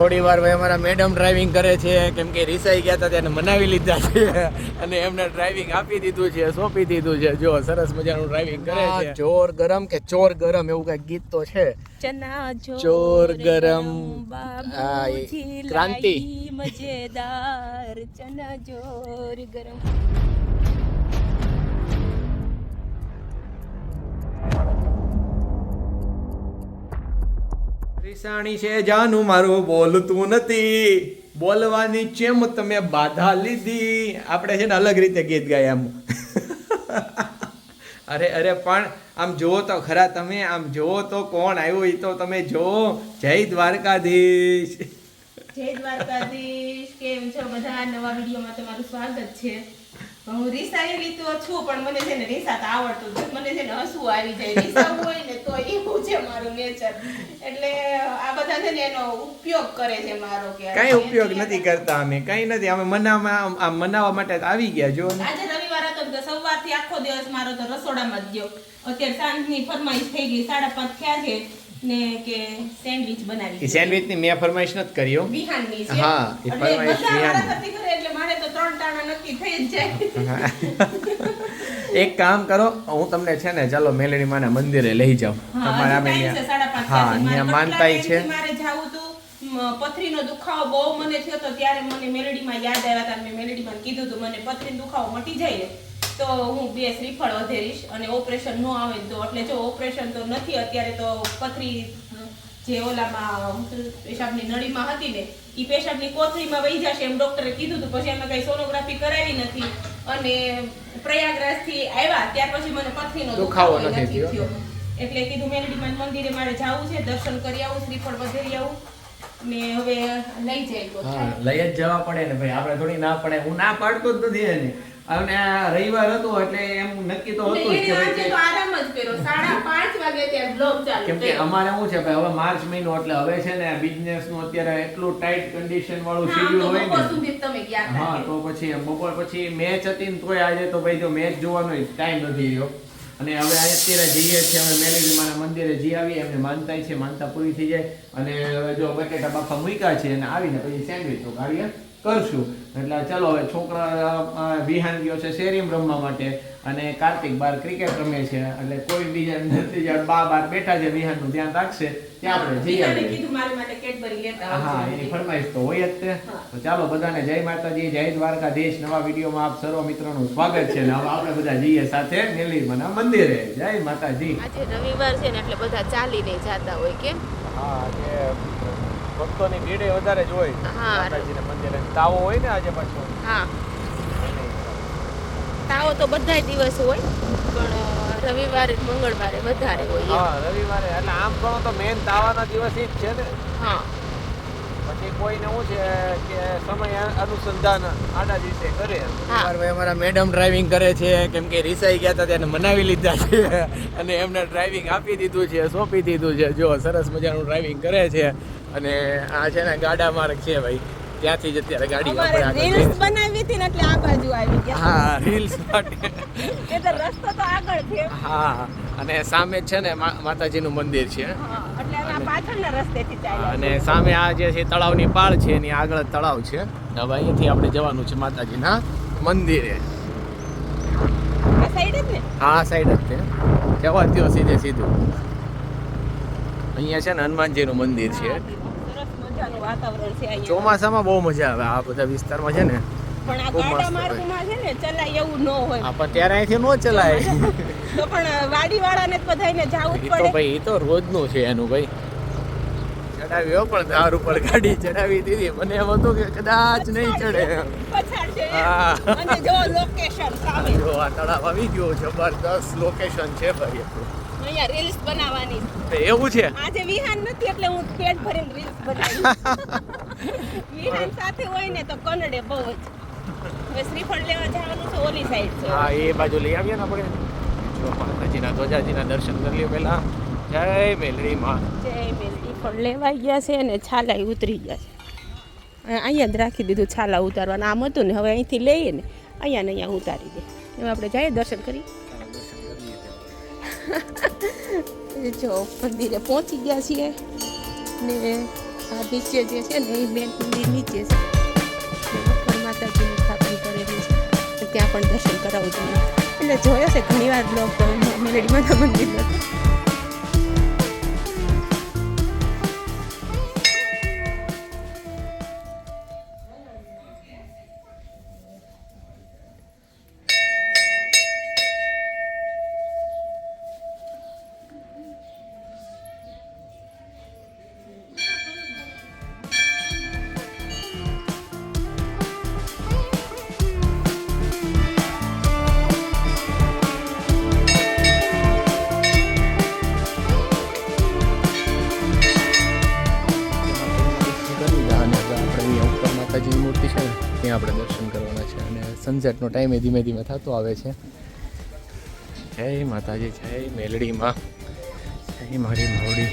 થોડી વાર ભાઈ અમારા મેડમ ડ્રાઇવિંગ કરે છે, કેમ કે રિસાઈ ગયા હતા તેને મનાવી લીધા છે અને એમને ડ્રાઇવિંગ આપી દીધું છે, સોંપી દીધું છે. જો સરસ મજાનું ડ્રાઇવિંગ કરે છે. ચોર ગરમ કે ચોર ગરમ એવું કઈક ગીત તો છે. ચોર ગરમ ક્રાંતિ મજેદાર ચના ચોર ગરમ. રીસાણી છે જાનું મારું બોલતું નથી, બોલવાની ચેમ તમે બાધા લીધી. આપણે છે ને અલગ રીતે ગીત ગાય એમ. અરે પણ આમ જુઓ તો ખરા તમે, આમ જુઓ તો કોણ આવ્યું એ તો તમે જુઓ. જય દ્વારકાધીશ. જય દ્વારકાધીશ. કેમ છો બધા? નવા વિડીયોમાં તમારું સ્વાગત છે. હું રીસાયેલી તો છું, પણ મને છે ને રીસાત આવડતું જ. મને છે ને હસવું આવી જાય. રીસાવું હોય ને તો એવું છે મારું નેચર. એટલે આ બધા છે ને એનો ઉપયોગ કરે છે મારો. કે કઈ ઉપયોગ નથી કરતા અમે, કઈ નથી. અમે મનાવવા માટે આવી ગયા. જો આજે રવિવાર હતો તો સવારથી આખો દિવસ મારો તો રસોડામાં જ ગયો. અત્યારે સાંજની ફરમાઈશ થઈ ગઈ, 5:30 થયા છે ને કે સેન્ડવિચ બનાવી. એ સેન્ડવિચ ની મેં ફરમાઈશ નથી કર્યો. વિહાનની છે. હા, એ ફરમાઈશ વિહાન. એટલે મારે તો 3 ટાણા નક્કી થઈ જ જાય. એક કામ કરો, હું તમને છે ને ચાલો મેલડી માના મંદિરે લઈ જાઉં. તમારે અમે હા ત્યાં માનતાઈ છે. મારે જાવું તો પથરીનો દુખાવો બહુ મને થયો તો ત્યારે મને મેલડીમાં યાદ આવ્યા હતા. મેં મેલડીમાં કીધું હતું મને પથરીનો દુખાવો મટી જાય ને તો હું 2 શ્રીફળ વધેરીશ અને ઓપરેશન ન આવે તો. એટલે જો ઓપરેશન તો નથી અત્યારે, તો પથરી જે ઓલામાં પેશાબની નળીમાં હતી ને એ પેશાબની કોથળીમાં વહી જશે એમ ડોક્ટરે કીધું હતું. પછી અમે કઈ સોનોગ્રાફી કરાવી નથી અને પ્રયાગરાજથી આવ્યા ત્યાર પછી મને પથરીનો દુખાવો નથી થયો. એટલે કીધું મેલડીમાં મંદિરે મારે જવું છે, દર્શન કરી આવું, શ્રીફળ વધેરી આવું ને હવે લઈ જાય તો લઈ જ જવા પડે ને ભાઈ. આપણે થોડી ના પડે. હું ના પાડતો જ નથી એને. અને આ રવિવાર હતો એટલે એમ નક્કી તો હતું જ કે આજે તો આરામ જ કર્યો. 5:30 વાગે ત્યાં બ્લોગ ચાલુ. કેમ કે અમારે શું છે ભાઈ, હવે માર્ચ મહિનો એટલે હવે છે ને બિઝનેસ નું અત્યારે એટલું ટાઈટ કન્ડિશન વાળું શેડ્યુલ હોય ને. હા, તો પછી બપોર પછી મેચ હતી ને તોય આજે તો ભાઈ જો મેચ જોવાનો ટાઈમ નથી રહ્યો. અને હવે અત્યારે જઈએ છીએ અમે મેલડી માના મંદિરે જઈ આવીએ. એમને માનતા છે, માનતા પૂરી થઈ જાય. અને હવે જો બટેટા બાફા મૂક્યા છે અને આવીને પછી સેન્ડવિચ તો કાઢીએ કરશું. એટલે ચાલો હવે છોકરા વિહાન ગયો છે શેરીમ રમવા માટે અને કાર્તિક બાર ક્રિકેટ રમે છે. એટલે કોઈ બીજા નથી, બાર બેઠા છે, વિહાનનું ધ્યાન રાખશે ત્યાં આપણે જઈ આવીએ. હા, એની ફરમાઈશ તો હોય જ તે. તો ચાલો બધાને જય માતાજી, જય દ્વારકાધીશ. નવા વિડીયોમાં આપ સર્વ મિત્રોનું સ્વાગત છે. ને હવે આપણે બધા જઈએ સાથે મેલડીમાના મંદિરે. જય માતાજી. આજે રવિવાર છે ને એટલે બધા ચાલીને જતા હોય. કેમ? હા, આજે ભક્તોની ભીડ વધારે જ હોય માતાજીના મંદિરે. તાવો હોય ને આજે પાછો. હા, તાવો તો બધાય દિવસ હોય, પણ રવિવારે મંગળવારે વધારે હોય. હા, રવિવારે એટલે આમ ગણો તો મેન તાવાના દિવસ ઈ જ છે ને. હા, પછી કોઈને શું છે કે સમય અનુસંધાન આડા દિવસે કરે. ભાઈ અમારા મેડમ ડ્રાઇવિંગ કરે છે, કેમ કે રિસાઈ ગયા હતા તેને મનાવી લીધા છે અને એમને ડ્રાઇવિંગ આપી દીધું છે, સોંપી દીધું છે. જો સરસ મજાનું ડ્રાઇવિંગ કરે છે. અને આ છે ને ગાડા માર્ગ છે ભાઈ, ત્યાંથી જ અત્યારે ગાડી આપણે રીલ્સ બનાવી હતી ને એટલે આ બાજુ આવી ગયા. હા, રીલ્સ માટે. એ તો રસ્તો તો આગળ છે. હા, અને સામે છે ને માતાજીનું મંદિર છે. હા, એટલે આ પાછળના રસ્તેથી ચાલ્યા. અને સામે આ જે છે તળાવની પાળ છે, એની આગળ તળાવ છે. હવે અહીંયાથી આપણે જવાનું છે માતાજીના મંદિરે. આ સાઈડ જ ને? હા, સાઈડ જ છે. જવા દ્યો સીધે સીધું. અહીંયા છે ને હનુમાનજીનું મંદિર છે. વાતાવરણ છે અહીંયા. ચોમાસામાં બહુ મજા આવે આ બધા વિસ્તારમાં છે ને. પણ આ ગાડા માર્ગમાં છે ને ચલાય એવું ન હોય. આ પણ ત્યારે અહીંથી ન ચલાય. તો પણ વાડીવાળાને જ બધાયને જાવું જ તો પડે. ભાઈ એ તો રોજનું છે એનું ભાઈ. ચડાવ્યો પણ ધાર ઉપર ગાડી ચડાવી દીધી. મને એમ હતું કે કદાચ નહીં ચડે. પછાડ છે. હા, અને જો લોકેશન સામે. જો આ તળાવ આવી ગયો. જબરદસ્ત લોકેશન છે ભાઈ. અહીંયા રીલ્સ બનાવવાની. એવું છે. આજે વિહાન નથી એટલે હું પેટ ભરીને રીલ્સ બનાવી. વિહાન સાથે હોય ને તો કનડે બહુ જ. હવે શ્રીફળ લેવા જવાનું છે ઓલી સાઈડ છે. હા, એ બાજુ લઈ આવીએ ને આપણે. જો માતાજીના ધ્વજાજીના દર્શન કરીએ પહેલા. જય મેલડી માં. જય મેલડી. ફળ લેવાઈ ગયા છે અને છાલા ઉતરી ગયા છે. અહીંયા જ રાખી દીધું છાલા ઉતારવાના. આમ હતું ને હવે અહીંથી લઈએ ને અહીંયા ઉતારી દે. હવે આપણે જઈએ દર્શન કરી. જો મંદિરે પહોંચી ગયા છીએ ને આ નીચે જે છે ને એ મેન મંદિર નીચે છે, માતાજીની સ્થાપન કરેલી છે, ત્યાં પણ દર્શન કરાવવું જોઈએ. એટલે જોયો છે ઘણી વાર બ્લોગ તો મેલડી માતા મંદિરનો. માતાજીની મૂર્તિ છે ને ત્યાં આપણે દર્શન કરવાના છે અને સનસેટનો ટાઈમ ધીમે ધીમે થતો આવે છે. જય માતાજી, જય મેલડીમાં, જય મારી માવડી.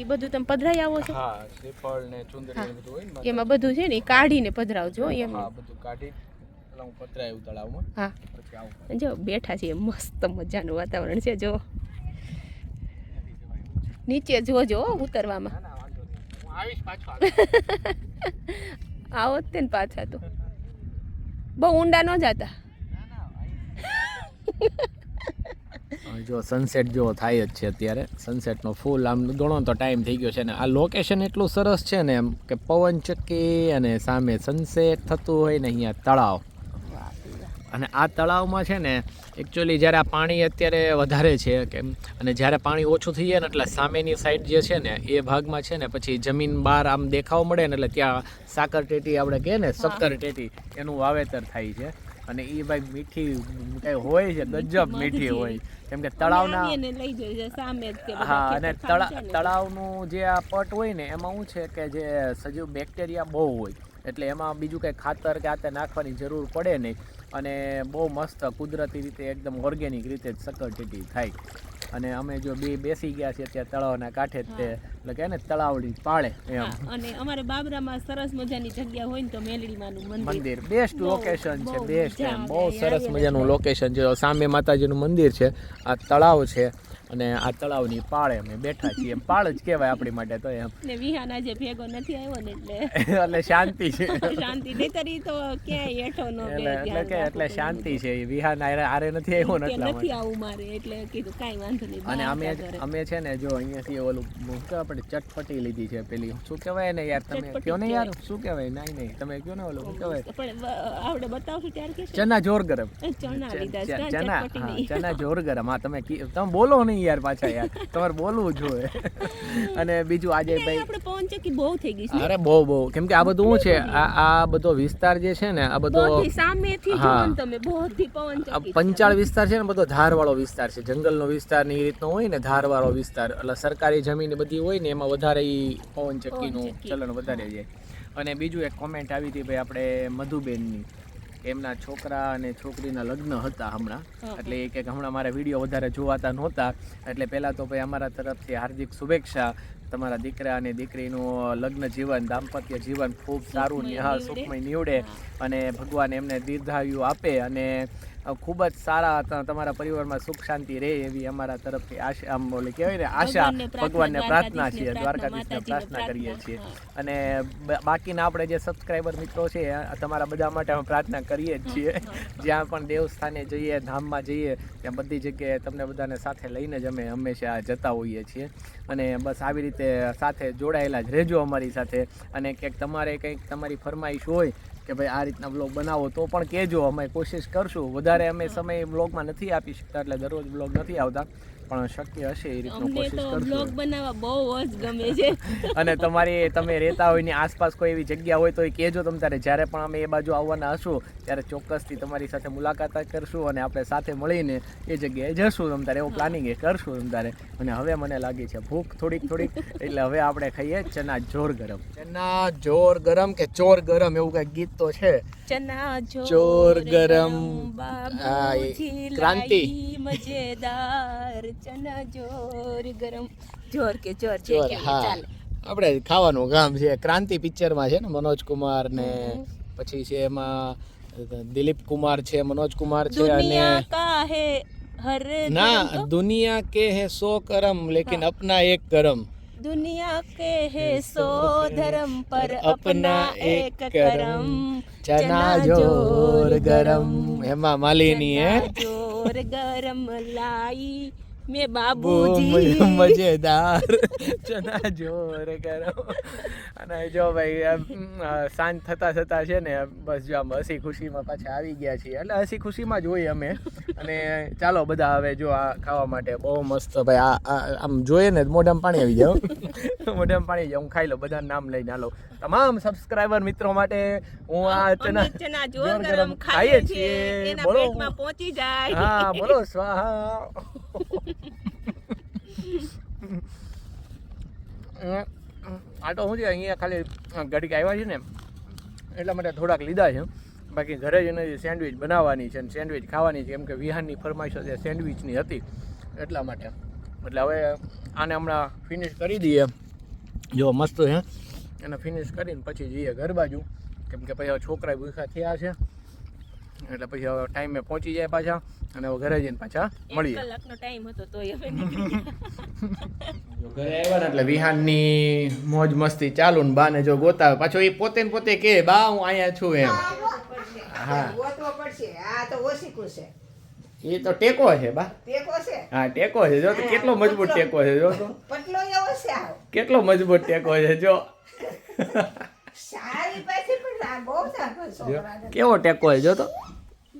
બધું તમે પધરાઈ આવો છો? હા, શ્રીફળ ને ચુંદડી ને બધું હોય ને એમાં બધું છે ને કાઢીને પધરાવજો એમ. હા, બધું કાઢી એટલે હું પધરાયું તળાવમાં. હા, પછી આવું જો બેઠા છીએ, મસ્ત મજાનું વાતાવરણ છે. જો નીચે જોજો ઉતરવામાં. ના ના વાંધો નહીં, હું આવીશ પાછો. આવો જ ને પાછા તો બહુ ઊંડા ન જતા. જો સનસેટ જો થાય જ છે અત્યારે. સનસેટનો ફૂલ આમ ગણો તો ટાઈમ થઈ ગયો છે ને આ લોકેશન એટલું સરસ છે ને એમ કે પવન ચક્કી અને સામે સનસેટ થતું હોય ને અહીંયા તળાવ. અને આ તળાવમાં છે ને એકચ્યુઅલી જ્યારે આ પાણી અત્યારે વધારે છે કે અને જ્યારે પાણી ઓછું થઈ જાય ને એટલે સામેની સાઈડ જે છે ને એ ભાગમાં છે ને પછી જમીન બહાર આમ દેખાવ મળે ને એટલે ત્યાં સાકર ટેટી આપણે કહે ને શક્કર ટેટી એનું વાવેતર થાય છે. અને એ ભાઈ મીઠી કઈ હોય છે, ગજબ મીઠી હોય. કેમ કે તળાવના હા અને તળાવનું જે આ પટ હોય ને એમાં શું છે કે જે સજીવ બેક્ટેરિયા બહુ હોય એટલે એમાં બીજું કંઈ ખાતર કે આ તે નાખવાની જરૂર પડે નહીં અને બહુ મસ્ત કુદરતી રીતે એકદમ ઓર્ગેનિક રીતે જ સક્કરટેટી થાય. અને અમે જો બેસી ગયા છીએ ત્યાં તળાવના કાંઠે જ તે એટલે કે ને તળાવડી પાળે એમ. અને અમારે બાબરામાં સરસ મજાની જગ્યા હોય ને તો મેલડીમાનું મંદિર બેસ્ટ લોકેશન છે, બેસ્ટ એમ બહુ સરસ મજાનું લોકેશન છે. સામે માતાજીનું મંદિર છે, આ તળાવ છે અને આ તળાવની પાળે અમે બેઠા છીએ. પાળ જ કહેવાય આપણી માટે તો એમ. ને વિહાના જે ભેગો નથી આવ્યો ને એટલે શાંતિ છે. શાંતિ નહીતરી તો ક્યાંય હેઠો ન એટલે શાંતિ છે. વિહાના આરે નથી આવ્યો ને એટલે નથી આવું મારે એટલે કીધું કાંઈ વાંધો નહીં. અને અમે છે ને જો અહીંયાથી ઓલું આપણે ચટપટી લીધી છે પેલી શું કહેવાય ને યાર તમે કયો ને યાર શું કહેવાય? નહીં તમે કયો ને ઓલું શું કહેવાય? આપણે બતાવશું ત્યારે કે ચના જોર ગરમ. ચના લીધા ચના જોર ગરમ. હા તમે બોલો નહીં યાર પાછા યાર તમારે બોલવું જોઈએ. અને બીજું આજે ભાઈ આપણે પવનચક્કી બહુ થઈ ગઈ છે. અરે બહુ કેમ કે આ બધું શું છે આ બધો વિસ્તાર જે છે ને આ બધો સામેથી જોવો તમે બહુથી પવનચક્કી પંચાળ વિસ્તાર છે ને બધો ધારવાળો વિસ્તાર છે, જંગલનો વિસ્તાર ને એ રીતનો હોય ને ધારવાળો વિસ્તાર એટલે સરકારી જમીન બધી હોય ને એમાં વધારે પવનચક્કીનું ચલણ વધારે જાય. અને બીજું એક કોમેન્ટ આવી હતી ભાઈ આપણે મધુબેનની, એમના છોકરા અને છોકરીના લગ્ન હતા હમણાં એટલે એ કે હમણાં મારા વિડીયો વધારે જોવાતા નહોતા એટલે પહેલાં તો ભાઈ અમારા તરફથી હાર્દિક શુભેચ્છા તમારા દીકરા અને દીકરીનું લગ્ન જીવન દાંપત્ય જીવન ખૂબ સારું સુખમય નીવડે અને ભગવાન એમને દીર્ઘાયુ આપે અને ખૂબ જ સારા તમારા પરિવારમાં સુખ શાંતિ રહે એવી અમારા તરફથી આશા આમ બોલે કહેવાય ને આશા ભગવાનને પ્રાર્થના છીએ, દ્વારકાધીશને પ્રાર્થના કરીએ છીએ. અને બાકીના આપણે જે સબસ્ક્રાઈબર મિત્રો છે તમારા બધા માટે અમે પ્રાર્થના કરીએ જ છીએ. જ્યાં પણ દેવસ્થાને જઈએ, ધામમાં જઈએ, ત્યાં બધી જગ્યાએ તમને બધાને સાથે લઈને જ અમે હંમેશા જતા હોઈએ છીએ. અને બસ આવી રીતે સાથે જોડાયેલા જ રહેજો અમારી સાથે. અને ક્યાંક તમારે કંઈક તમારી ફરમાઈશ હોય કે ભાઈ આ રીતના બ્લોગ બનાવો તો પણ કહેજો, અમે કોશિશ કરશું. વધારે અમે સમય બ્લોગમાં નથી આપી શકતા એટલે દરરોજ બ્લોગ નથી આવતા, પણ શક્ય હશે એ રીતનો કોશિશ કરશું. બ્લોગ બનાવવા બહુ જ ગમે છે. અને તમે રહેતા હોય ની આસપાસ કોઈ એવી જગ્યા હોય તો એ કહેજો તમ તારે. જ્યારે પણ અમે એ બાજુ આવવાના હશું ત્યારે ચોક્કસથી તમારી સાથે મુલાકાત કરશું અને આપણે સાથે મળીને એ જગ્યાએ જશું તમ તારે. એવું પ્લાનિંગ એ કરશું તમ તારે. અને હવે મને લાગી છે ભૂખ થોડીક એટલે હવે આપણે ખાઈએ ચના જોર ગરમ. ચના જોર ગરમ કે ચોર ગરમ એવું કંઈક ગીત તો છે. ચના ચોર ગરમ ક્રાંતિ મજેદાર ચના જોર ગરમ જોર કે જોર છે કે ચાલે. આપણે ખાવાનું કામ છે. ક્રાંતિ પિક્ચરમાં છે ને મનોજ કુમાર ને પછી છે એમાં દિલીપ કુમાર છે, મનોજ કુમાર છે અને ના દુનિયા કે હે 100 કરમ લેકિન અપના એક કરમ. दुनिया के है 100 धर्म पर अपना एक करम. चना जोर गरम हेमा मालिनी है जोर गरम लाई મેં બાબુજી મજેદાર ચના જોર ગરમ. અને જો ભાઈ સાંજ થતા છે ને બસ જો આમ હસી ખુશીમાં પાછા આવી ગયા છીએ. એટલે હસી ખુશીમાં જ હોય અમે. અને ચાલો બધા હવે જો આ ખાવા માટે બહુ મસ્ત ભાઈ આમ જોઈએ ને મોઢામાં પાણી આવી જાય. મોઢામાં પાણી જાય. હું ખાઈ લઉં, બધા નામ લઈને હાલો. તમામ સબસ્ક્રાઈબર મિત્રો માટે હું આ ચના જોર ગરમ ખાઈએ છીએ, એના પેટમાં પહોંચી જાય. હા બોલો સ્વાહા. આ તો હું છે અહીંયા ખાલી ઘડીક આવ્યા છે ને એટલા માટે થોડાક લીધા છે. બાકી ઘરે જઈને સેન્ડવિચ બનાવવાની છે અને સેન્ડવિચ ખાવાની છે, કેમ કે વિહાનની ફરમાઈશ છે સેન્ડવિચની હતી એટલા માટે. એટલે હવે આને હમણાં ફિનિશ કરી દઈએ. જો મસ્ત છે એને ફિનિશ કરીને પછી જઈએ ઘર બાજુ, કેમ કે પછી હવે છોકરા ભૂખા થયા છે એટલે પછી હવે ટાઈમે પહોંચી જાય પાછા અને હવે ઘરે જઈને પાછા મળીએ. કલાકનો ટાઈમ હતો તો હવે ઘરે આવ્યા ને એટલે વિહાનની મોજ મસ્તી ચાલુ ને બાને જો ગોતા પાછો એ પોતે ને પોતે કે બા હું અહીંયા છું એમ. હા ગોતવો પડશે. આ તો ઓશીકું છે. એ તો ટેકો છે બા. ટેકો છે. હા ટેકો છે. જો તો કેટલો મજબૂત ટેકો છે. જો તો પટલો એવો છે આ. કેટલો મજબૂત ટેકો છે. જો સારી પાસે પણ આ બહુ સારો છોકરા. કેવો ટેકો છે. જો તો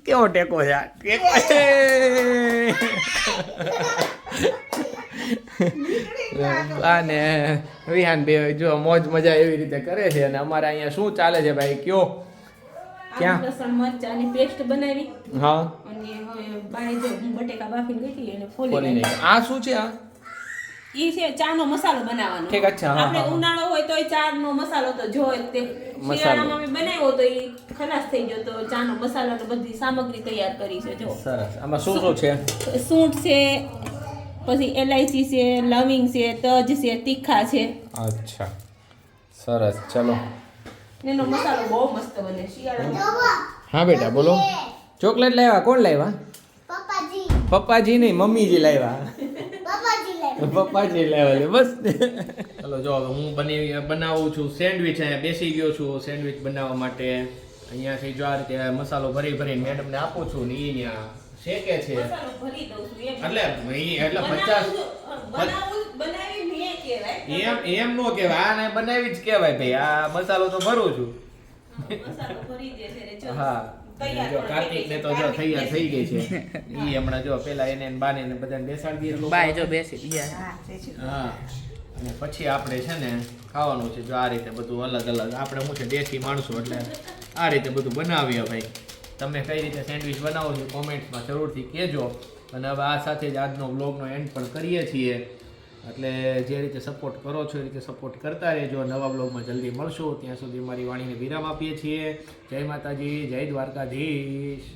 કેવો ટેકો છે. આ ટેકો છે. અને વિહાન બે જો મોજ મજા એવી રીતે કરે છે. અને અમારે અહીંયા શું ચાલે છે ભાઈ કયો? ક્યાં લસણ મરચાની પેસ્ટ બનાવી. હા અને હવે બાય જો બટેકા બાફીને ગઈ હતી એને ફોલી ફોલી નાખી. આ શું છે? આ ઈ છે ચાનો મસાલો બનાવવાનો. ઠીક અચ્છા. હા આપણે ઉનાળો હોય તો ચાનો મસાલો તો જો તે શિયાળામાં અમે બનાવ્યો તો ઈ ખલાસ થઈ ગયો તો ચાનો મસાલો ને બધી સામગ્રી તૈયાર કરી છે. જો સરસ. આમાં શું શું છે? સૂંઠ છે, પછી એલાયચી છે, લવિંગ છે, તજ છે, તીખા છે. અચ્છા સરસ. ચલો એનો મસાલો બહુ મસ્ત બને શિયાળામાં. હા બેટા બોલો. ચોકલેટ લાવ્યા? કોણ લાવ્યા? પપ્પાજી નહીં મમ્મીજી લાવ્યા. પપ્પાજી લાવ્યા બસ. ચલો જો હું બનાવું છું સેન્ડવિચ. અહીંયા બેસી ગયો છું સેન્ડવિચ બનાવવા માટે. અહીંયાથી જો આ રીતે મસાલો ભરીને મેડમને આપું છું ને એ ત્યાં શેકે છે. મસાલો ભરી દઉં છું એટલે 50 એમ નો કહેવાય. આને બનાવી જ કહેવાય ભાઈ. આ મસાલો તો ભરું છું. મસાલો ભરી દે છે. જો હા જો કાર્તિક ને તો જો તૈયાર થઈ ગઈ છે. ઈ હમણાં જો પેલા એને બાને ને બધાને બેસાડી દઈએ. બાય જો બેસી ગયા. હા અને પછી આપણે છે ને ખાવાનું છે. જો આ રીતે બધું અલગ અલગ. આપણે શું છે દેશી માણસો એટલે આ રીતે બધું બનાવીએ ભાઈ. તમે કઈ રીતે સેન્ડવિચ બનાવો છો કોમેન્ટ્સમાં જરૂરથી કહેજો. અને હવે આ સાથે જ આજનો વ્લોગનો એન્ડ પણ કરીએ છીએ. એટલે જે રીતે સપોર્ટ કરો છો એ રીતે સપોર્ટ કરતા રહેજો. નવા વ્લોગમાં જલ્દી મળશું. ત્યાં સુધી મારી વાણીને વિરામ આપીએ છીએ. જય માતાજી, જય દ્વારકાધીશ.